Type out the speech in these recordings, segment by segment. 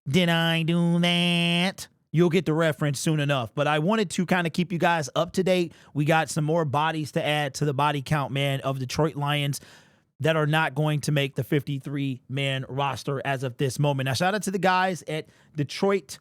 Did I do that? You'll get the reference soon enough. But I wanted to kind of keep you guys up to date. We got some more bodies to add to the body count, man, of Detroit Lions that are not going to make the 53-man roster as of this moment. Now, shout out to the guys at Detroit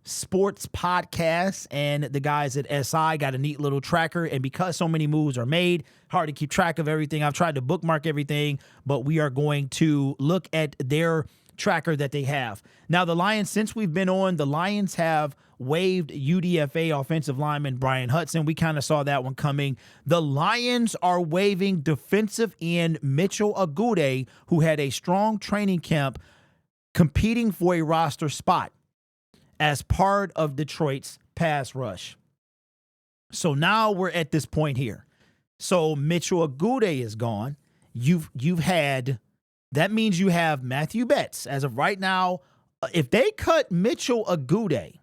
Sports Podcast and the guys at SI got a neat little tracker. And because so many moves are made, hard to keep track of everything. I've tried to bookmark everything, but we are going to look at their tracker that they have. Now, the Lions, since we've been on, the Lions have waived UDFA offensive lineman Brian Hudson. We kind of saw that one coming. The Lions are waiving defensive end Mitchell Agude, who had a strong training camp competing for a roster spot as part of Detroit's pass rush. So now we're at this point here. So Mitchell Agude is gone. You've had, that means you have Matthew Betts. As of right now, if they cut Mitchell Agude,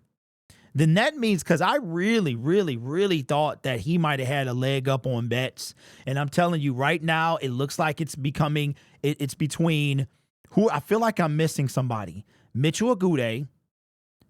then that means, because I really thought that he might have had a leg up on Betts. And I'm telling you right now, it looks like it's becoming, it's between who, I feel like I'm missing somebody. Mitchell Agude,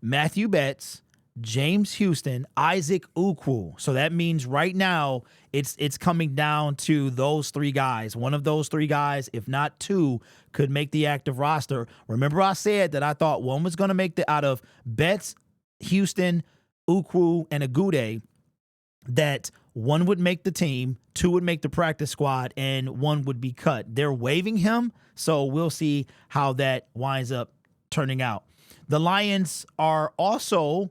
Matthew Betts, James Houston, Isaac Ukwu. So that means right now it's coming down to those three guys. One of those three guys, if not two, could make the active roster. Remember I said that I thought one was going to make the, out of Betts, Houston, Ukwu, and Agude, that one would make the team, two would make the practice squad, and one would be cut. They're waiving him, so we'll see how that winds up turning out. The Lions are also,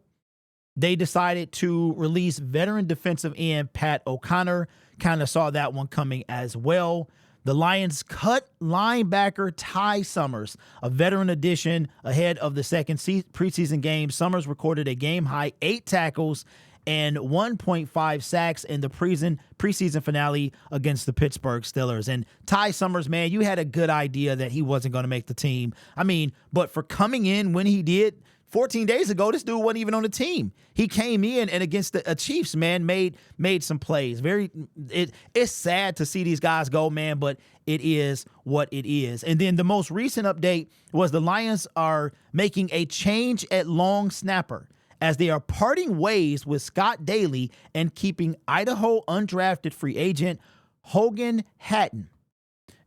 they decided to release veteran defensive end Pat O'Connor. Kind of saw that one coming as well. The Lions cut linebacker Ty Summers, a veteran addition ahead of the second preseason game. Summers recorded a game-high 8 tackles and 1.5 sacks in the preseason finale against the Pittsburgh Steelers. And Ty Summers, man, you had a good idea that he wasn't going to make the team. I mean, but for coming in when he did, 14 days ago, this dude wasn't even on the team. He came in and against the Chiefs, man, made some plays. It's sad to see these guys go, man, but it is what it is. And then the most recent update was the Lions are making a change at long snapper as they are parting ways with Scott Daly and keeping Idaho undrafted free agent Hogan Hatton.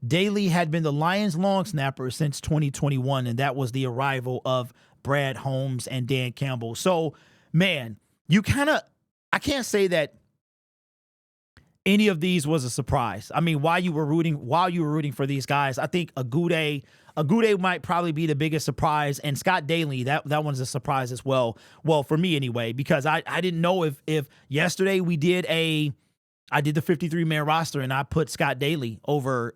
Daly had been the Lions long snapper since 2021, and that was the arrival of Brad Holmes and Dan Campbell. So, man, I can't say that any of these was a surprise. I mean, while you were rooting for these guys, I think Agude might probably be the biggest surprise, and Scott Daly, that one's a surprise as well. Well, for me anyway, because I didn't know if yesterday I did the 53-man roster and I put Scott Daly over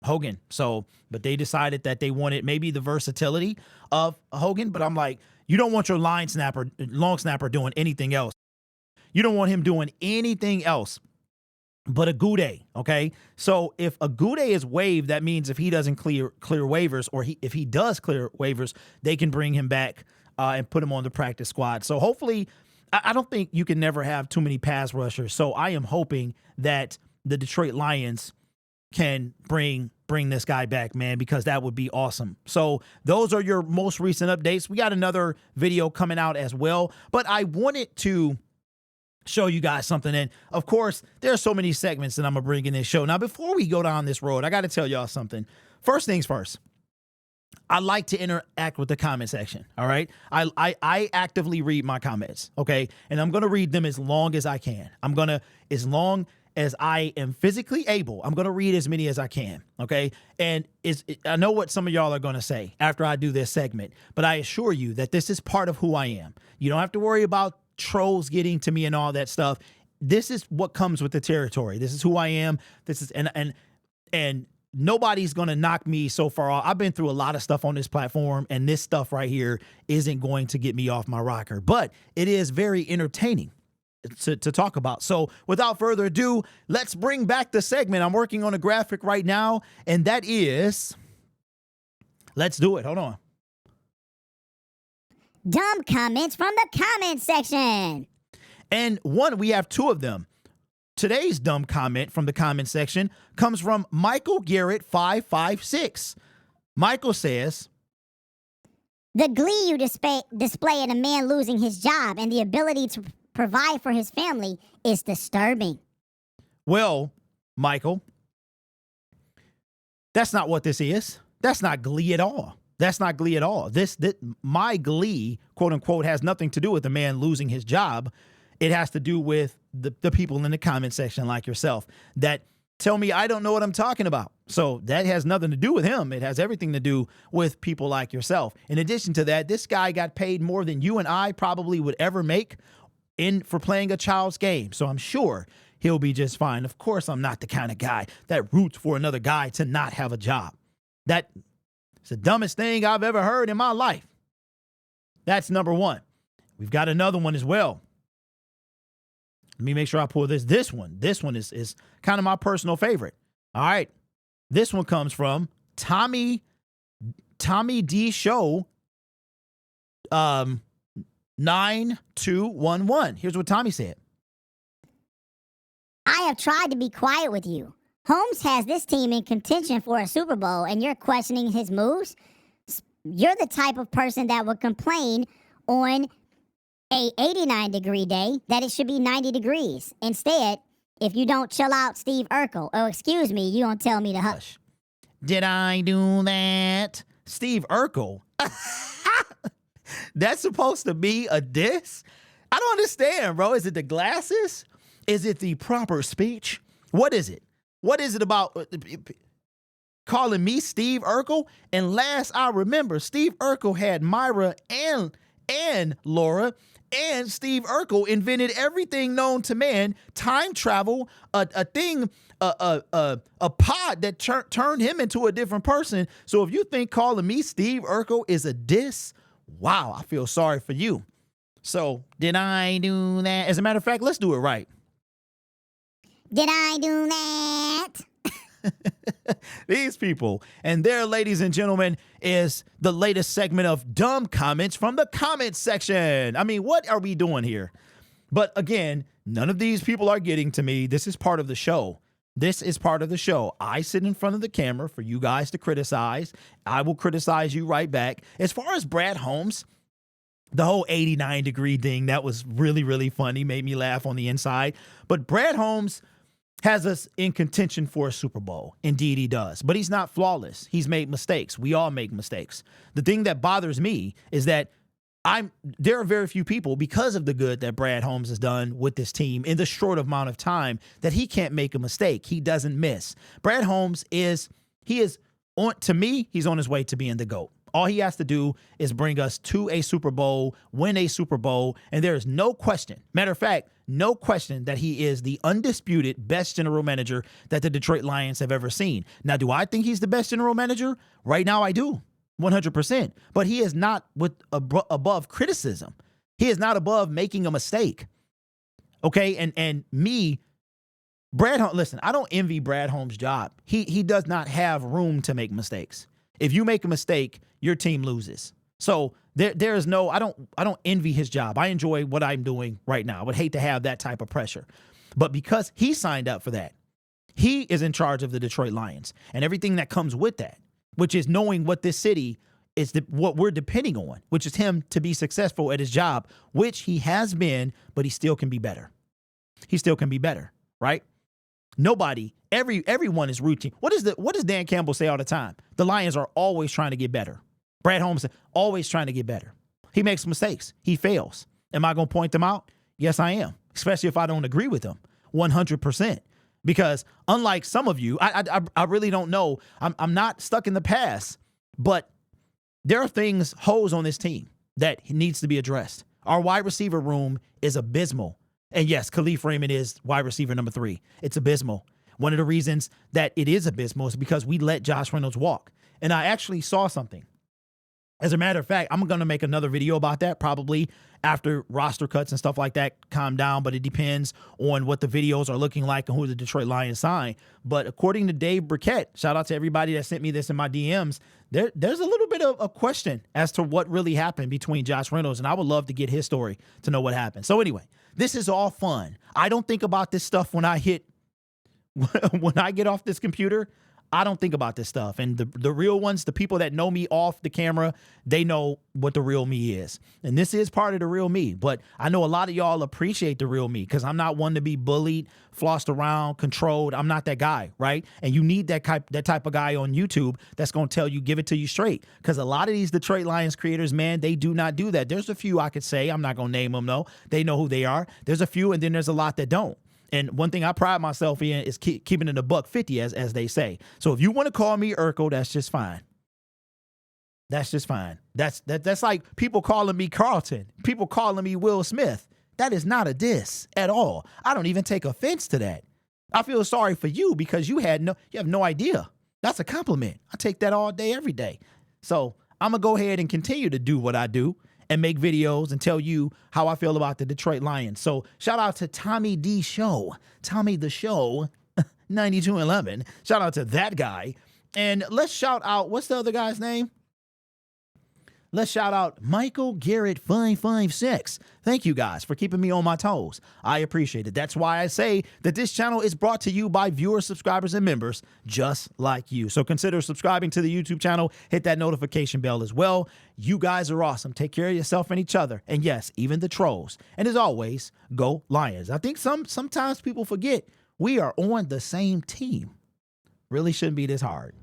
Hogan. So, but they decided that they wanted maybe the versatility of Hogan, but I'm like, you don't want your long snapper doing anything else. You don't want him doing anything else but Agude, okay? So if Agude is waived, that means if he doesn't clear waivers, or if he does clear waivers, they can bring him back and put him on the practice squad. So hopefully, I don't think you can never have too many pass rushers. So I am hoping that the Detroit Lions can bring this guy back, man, because that would be awesome. So those are your most recent updates. We got another video coming out as well, but I wanted to show you guys something. And of course, there are so many segments that I'm gonna bring in this show. Now, before we go down this road, I got to tell y'all something. First things first, I like to interact with the comment section. All right. I actively read my comments. Okay. And I'm going to read them as long as I can. As long as I am physically able, I'm going to read as many as I can. Okay. And I know what some of y'all are going to say after I do this segment, but I assure you that this is part of who I am. You don't have to worry about trolls getting to me and all that stuff. This is what comes with the territory. This is who I am. This is, and nobody's going to knock me so far off. I've been through a lot of stuff on this platform, and this stuff right here isn't going to get me off my rocker, but it is very entertaining to talk about. So without further ado, let's bring back the segment. I'm working on a graphic right now, and that is, let's do it. Hold on. Dumb comments from the comment section. And we have two of them. Today's dumb comment from the comment section comes from Michael Garrett 556. Michael says, The glee you display in a man losing his job and the ability to provide for his family is disturbing. Well, Michael, that's not what this is. That's not glee at all. That's not glee at all. My glee, quote unquote, has nothing to do with the man losing his job. It has to do with the people in the comment section like yourself that tell me I don't know what I'm talking about. So that has nothing to do with him. It has everything to do with people like yourself. In addition to that, this guy got paid more than you and I probably would ever make for playing a child's game. So I'm sure he'll be just fine. Of course, I'm not the kind of guy that roots for another guy to not have a job. That's the dumbest thing I've ever heard in my life. That's number one. We've got another one as well. Let me make sure I pull this. This one is kind of my personal favorite. All right. This one comes from Tommy D Show 9211. Here's what Tommy said. I have tried to be quiet with you. Holmes has this team in contention for a Super Bowl, and you're questioning his moves? You're the type of person that would complain on a 89-degree day that it should be 90 degrees. Instead, if you don't chill out, Steve Urkel, oh, excuse me, you don't tell me to hush. Did I do that? Steve Urkel? That's supposed to be a diss? I don't understand, bro. Is it the glasses? Is it the proper speech? What is it? What is it about calling me Steve Urkel? And last I remember, Steve Urkel had Myra and Laura, and Steve Urkel invented everything known to man, time travel, a pod that turned him into a different person. So if you think calling me Steve Urkel is a diss, wow, I feel sorry for you. So did I do that? As a matter of fact, let's do it right. Did I do that? These people. And there, ladies and gentlemen, is the latest segment of dumb comments from the comments section. I mean, what are we doing here? But again, none of these people are getting to me. This is part of the show. This is part of the show. I sit in front of the camera for you guys to criticize. I will criticize you right back. As far as Brad Holmes, the whole 89-degree thing, that was really, really funny. Made me laugh on the inside. But Brad Holmes has us in contention for a Super Bowl. Indeed, he does. But he's not flawless. He's made mistakes. We all make mistakes. The thing that bothers me is that there are very few people, because of the good that Brad Holmes has done with this team in the short amount of time, that he can't make a mistake. He doesn't miss. Brad Holmes he's on his way to being the GOAT. All he has to do is bring us to a Super Bowl, win a Super Bowl, and there is no question. Matter of fact, no question that he is the undisputed best general manager that the Detroit Lions have ever seen. Now, do I think he's the best general manager? Right now, I do, 100%. But he is not above criticism. He is not above making a mistake. Okay, and me, Brad Holmes, listen, I don't envy Brad Holmes' job. He does not have room to make mistakes. If you make a mistake, your team loses. So there is no, I don't envy his job. I enjoy what I'm doing right now. I would hate to have that type of pressure. But because he signed up for that, he is in charge of the Detroit Lions and everything that comes with that, which is knowing what this city is, what we're depending on, which is him to be successful at his job, which he has been, but he still can be better. He still can be better, right? Nobody, everyone is routine. What does Dan Campbell say all the time? The Lions are always trying to get better. Brad Holmes always trying to get better. He makes mistakes. He fails. Am I going to point them out? Yes, I am. Especially if I don't agree with them 100%. Because unlike some of you, I really don't know. I'm not stuck in the past, but there are holes on this team that needs to be addressed. Our wide receiver room is abysmal. And yes, Khalif Raymond is wide receiver number 3. It's abysmal. One of the reasons that it is abysmal is because we let Josh Reynolds walk. And I actually saw something. As a matter of fact, I'm going to make another video about that probably after roster cuts and stuff like that calm down, but it depends on what the videos are looking like and who the Detroit Lions sign. But according to Dave Burkett, shout out to everybody that sent me this in my DMs, there's a little bit of a question as to what really happened between Josh Reynolds, and I would love to get his story to know what happened. So anyway, this is all fun. I don't think about this stuff when I get off this computer. I don't think about this stuff. And the real ones, the people that know me off the camera, they know what the real me is. And this is part of the real me. But I know a lot of y'all appreciate the real me because I'm not one to be bullied, flossed around, controlled. I'm not that guy, right? And you need that type of guy on YouTube that's going to tell you, give it to you straight. Because a lot of these Detroit Lions creators, man, they do not do that. There's a few I could say. I'm not going to name them, though. They know who they are. There's a few, and then there's a lot that don't. And one thing I pride myself in is keeping it a $150, as they say. So if you want to call me Urkel, that's just fine. That's just fine. That's like people calling me Carlton, people calling me Will Smith. That is not a diss at all. I don't even take offense to that. I feel sorry for you because you have no idea. That's a compliment. I take that all day, every day. So I'm going to go ahead and continue to do what I do and make videos and tell you how I feel about the Detroit Lions. So shout out to Tommy D Show, Tommy the Show, 9211. Shout out to that guy. And let's shout out, what's the other guy's name? Let's shout out Michael Garrett 556. Thank you guys for keeping me on my toes. I appreciate it. That's why I say that this channel is brought to you by viewers, subscribers, and members just like you. So consider subscribing to the YouTube channel. Hit that notification bell as well. You guys are awesome. Take care of yourself and each other. And yes, even the trolls. And as always, go Lions. I think sometimes people forget we are on the same team. Really shouldn't be this hard.